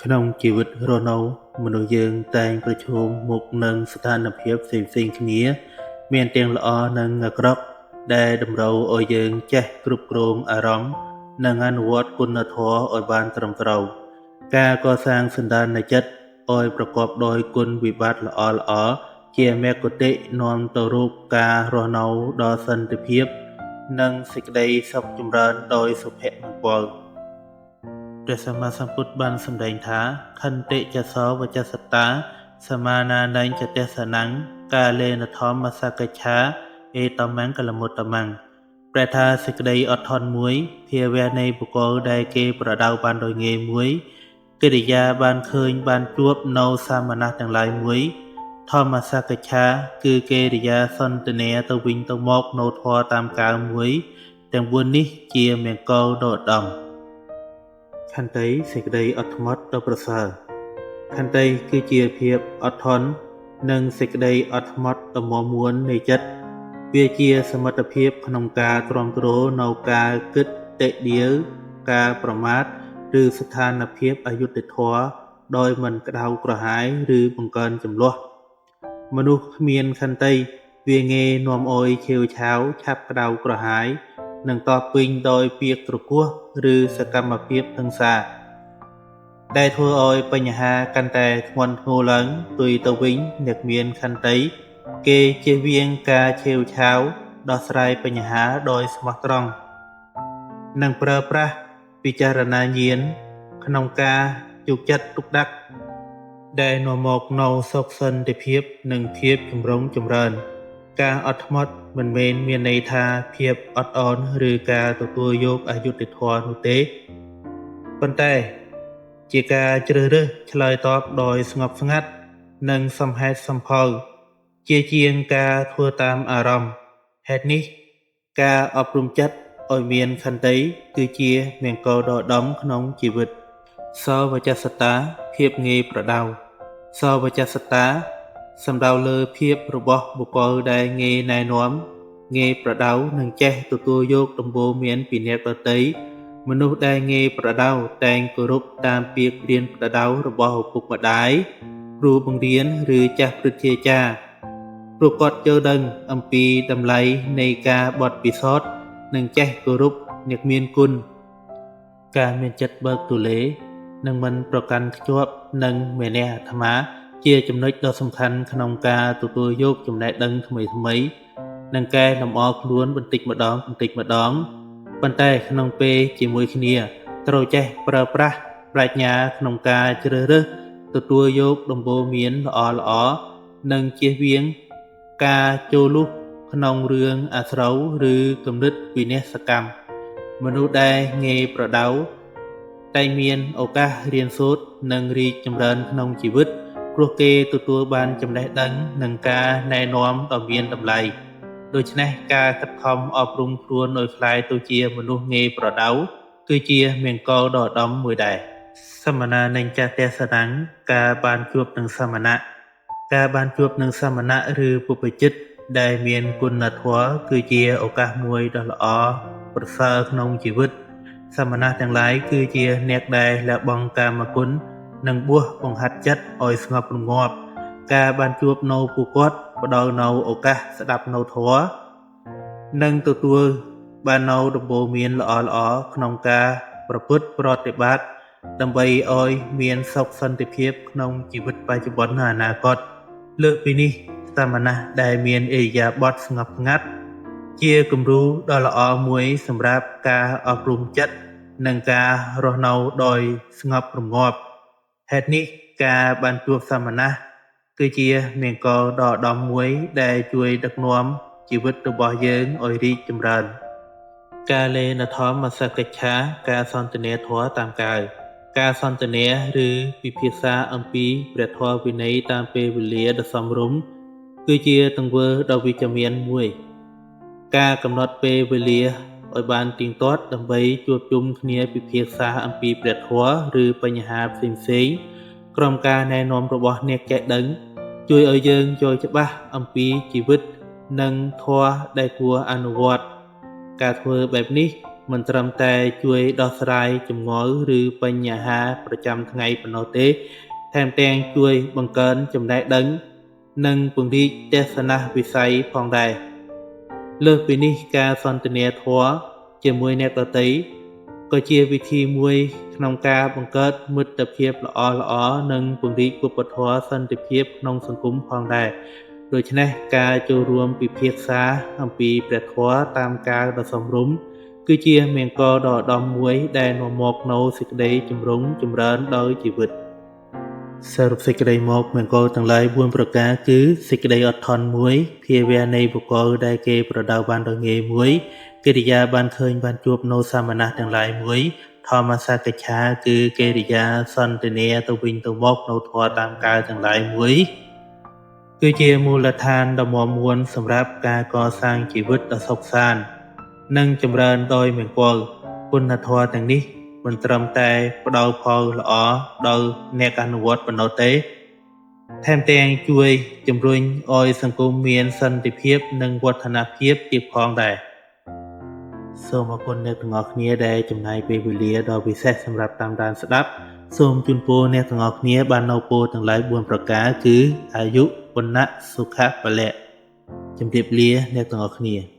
ក្នុងជីវិតរស់នៅមនុស្សយើងតែងប្រឈមមុខនឹងស្ថានភាពផ្សេងៗគ្នាមានទាំងល្អនិងអាក្រក់ដែលតម្រូវឲ្យយើងចេះគ្រប់គ្រងអារម្មណ៍និងអនុវត្តគុណធម៌ឲ្យបានត្រឹមត្រូវការកសាងសន្តានចិត្តឲ្យប្រកបដោយគុណវិបត្តិល្អៗជាមគ្គុទ្ទេសក៍នាំទៅរកការរស់នៅដ៏សន្តិភាពនិងសេចក្តីសុខចម្រើនដោយសុភមង្គលព្រះសម្មាសម្ពុទ្ធបានសម្ដែងថាខន្តិចសោវចសត្តាសមានានញ្ញចទេសនੰកាលេនធម្មសកច្ឆាអេតមង្គលមុត្តមង្គប្រែថាសេចក្តីអត់ធន់មួយភាវៈនៃបុគ្គលដែលគេប្រដៅបានដោយងាយមួយកិរិយាបានឃើញបានជួបនៅសាមណៈទាំងឡាយមួយធម្មសកច្ឆាគឺកិរិយាសន្ទនាទៅវិញទៅមកនៅធម៌តាមកាលមួយទាំង4នេះជាមង្គលដ៏ឧត្តមខន្តីសេចក្តីអត់ធ្មត់ដ៏ប្រសើរខន្តីគឺជាភាពអត់ធន់និងសេចក្តីអត់ធ្មត់ដ៏មាំមួននៃចិត្តវាជាសមិទ្ធភាពក្នុងការទ្រាំទ្រនៅការគិតតិដៀវការប្រមាថឬស្ថានភាពអយុត្តិធម៌ដោយមិនក្តៅក្រហាយឬបង្កើនជម្លោះមនុស្សគ្មានខន្តីវាងាយនាំឲ្យឆេវឆាវឆាប់ក្តៅក្រហាយនិងតបពេញដោយពាក្យទ្រគោះឬសកម្មភាពហិង្សាដែលធ្វើឲ្យបញ្ហាកាន់តែធ្ងន់ធ្ងរឡើងផ្ទុយទៅវិញអ្នកមានខន្តីគេជៀសវាងការឆេវឆាវដោះស្រាយបញ្ហាដោយស្មោះត្រង់និងប្រើប្រាស់ពិចារណាញាណក្នុងការយកចិត្តទុកដាក់ដែលនាំមកនូវសុខសន្តិភាពនិងភាពចម្រុងចម្រើនការអត់ធ្មត់មិនមែនមានន័យថាភាពអត់ឱនឬការទទួលយកអយុត្តិធម៌នោះទេប៉ុន្តែជាការជ្រើសរើសឆ្លើយតបដោយស្ងប់ស្ងាត់និងសមហេតុសមផលជាជាងការធ្វើតាមអារម្មណ៍ហេតុនេះការអប់រំចិត្តឲ្យមានខន្តីគឺជាមង្គលដ៏ឧត្តមក្នុងជីវិតសវចសត្តាភាពងាយប្រដៅសវចសត្តាសំដៅលើភាពរបស់បុគ្គលដែលងាយណែនាំងាយប្រដៅនិងចេះទទួលយកដំបូន្មានពីអ្នកដទៃមនុស្សដែលងាយប្រដៅតែងគោរពតាមពាក្យប្រៀនប្រដៅរបស់ឪពុកម្ដាយគ្រូបង្រៀនឬចាស់ព្រឹទ្ធាចារ្យព្រោះគាត់យល់ដឹងអំពីតម្លៃនៃការបត់ពិសោធន៍និងចេះគោរពអ្នកមានគុណការមានចិត្តបើកទូលាយនិងមិនប្រកាន់ខ្ជាប់នឹងមេនះអាត្មាជាចំណុចដ៏សំខាន់ក្នុងការទទួលយកចំណេះដឹងថ្មីៗនិងកែលម្អខ្លួនបន្តិចម្ដងប៉ុន្តែក្នុងពេលជាមួយគ្នាត្រូវចេះប្រើប្រាស់ប្រាជ្ញាក្នុងការជ្រើសរើសទទួលយកដំបូន្មានល្អៗនិងជៀសវាងការចូលលុះក្នុងរឿងអាស្រូវឬគំនិតវិនាសកម្មមនុស្សដែលងាយប្រដៅតែមានឱកាសរៀនសូត្រនិងរីកចម្រើនក្នុងជីវិតព្រោះគេទទួលបានចំណេះដឹងនិងការណែនាំដ៏មានតម្លៃដូច្នេះការខិតខំអប់រំខ្លួនឲ្យក្លាយទៅជាមនុស្សងាយប្រដៅគឺជាមង្គលដ៏ឧត្តមមួយដែរសមណានញ្ញទេសនੰការបានជួបនឹងសមណៈការបានជួបនឹងសមណៈឬពុព្វជិតដែលមានគុណធម៌គឺជាឱកាសមួយដ៏ល្អប្រសើរក្នុងជីវិតសមណៈទាំងឡាយគឺជាអ្នកដែលលះបង់កាមគុណនិងបួសបង្ហាត់ចិត្តឲ្យស្ងប់រងាប់ការបានជួបនៅពួកគាត់ផ្ដល់នៅឱកាសស្ដាប់នៅធម៌និងទទួលបាននៅដំបូន្មានល្អៗក្នុងការប្រព្រឹត្តប្រតិបត្តិដើម្បីឲ្យមានសុខសន្តិភាពក្នុងជីវិតបច្ចុប្បន្ននិងអនាគតលើសពីនេះសមណៈដែលមានឥរិយាបថស្ងប់ស្ងាត់ជាគំរូដ៏ល្អមួយសម្រាប់ការអប់រំចិត្តនិងការរស់នៅដោយស្ងប់រងាប់ហេតុនេះការបានជួបសមណៈគឺជាមង្គលដ៏ឧត្តមមួយដែលជួយដឹកនាំជីវិតរបស់យើងឲ្យរីកចម្រើនកាលេនធម្មសកច្ឆាការសន្ទនាធម៌តាមកាយការសន្ទនាឬពិភាក្សាអំពីព្រះធម៌វិន័យតាមពេលវេលាដ៏សមរម្យគឺជាទង្វើដ៏វិជ្ជមានមួយការកំណត់ពេលវេលាឲ្យបានទៀងទាត់ដើម្បីជួបជុំគ្នាពិភាក្សាអំពីព្រះធម៌ឬបញ្ហាផ្សេងៗក្រុមការណែនាំរបស់អ្នកចេះដឹងជួយឲ្យយើងយល់ច្បាស់អំពីជីវិតនិងធម៌ដែលគួរអនុវត្តការធ្វើបែបនេះ មិនត្រឹមតែជួយដោះស្រាយជំងឺឬបញ្ហាប្រចាំថ្ងៃប៉ុណ្ណោះទេថែមទាំងជួយបង្កើនចំណេះដឹងនិងពង្រីកទស្សនវិស័យផងដែរលើសពីនេះការសន្ទនាធម៌ជាមួយអ្នកដទៃក៏ជាវិធីមួយក្នុងការបង្កើតមិត្តភាពល្អៗនិងពង្រីកវប្បធម៌សន្តិភាពក្នុងសង្គមផងដែរដូច្នេះការចូលរួមពិភាក្សាអំពីព្រះធម៌តាមការដ៏សមរម្យគឺជាមង្គលដ៏ឧត្តមមួយដែលនាំមកនូវសេចក្តីចម្រុងចម្រើនដោយជីវិតសរុបសេចក្តីមកមង្គលទាំងឡាយ4ប្រការគឺសេចក្តីអត់ធន់មួយភាវៈនៃបុគ្គលដែលគេប្រដៅបានដោយងាយមួយកិរិយាបានឃើញបានជួបនៅសាមណៈទាំងឡាយមួយធម្មសកិច្ឆាគឺកិរិយាសន្ទនាទៅវិញទៅមកនៅធម៌តាមកាលទាំងឡាយមួយគឺជាមូលដ្ឋានដ៏មាំមួនសម្រាប់ការកសាងជីវិតដ៏សុខសាន្តនិងចម្រើនដោយមង្គលគុណធម៌ទាំងនេះមិនត្រឹមតែផ្ដល់ផលល្អដល់អ្នកអនុវត្តប៉ុណ្ណោះទេថែមទាំងជួយជំរុញឲ្យសង្គមមានសន្តិភាពនិងវឌ្ឍនភាពទៀតផងដែរសូមអរគុណអ្នកទាំងអស់គ្នាដែលចំណាយពេលវេលាដ៏ពិសេសសម្រាប់តាមដានស្ដាប់សូមជូនពរអ្នកទាំងអស់គ្នាបាននូវពរទាំងឡាយ4ប្រការគឺអាយុវណ្ណៈសុខៈពលៈជម្រាបលាអ្នកទាំងអស់គ្នា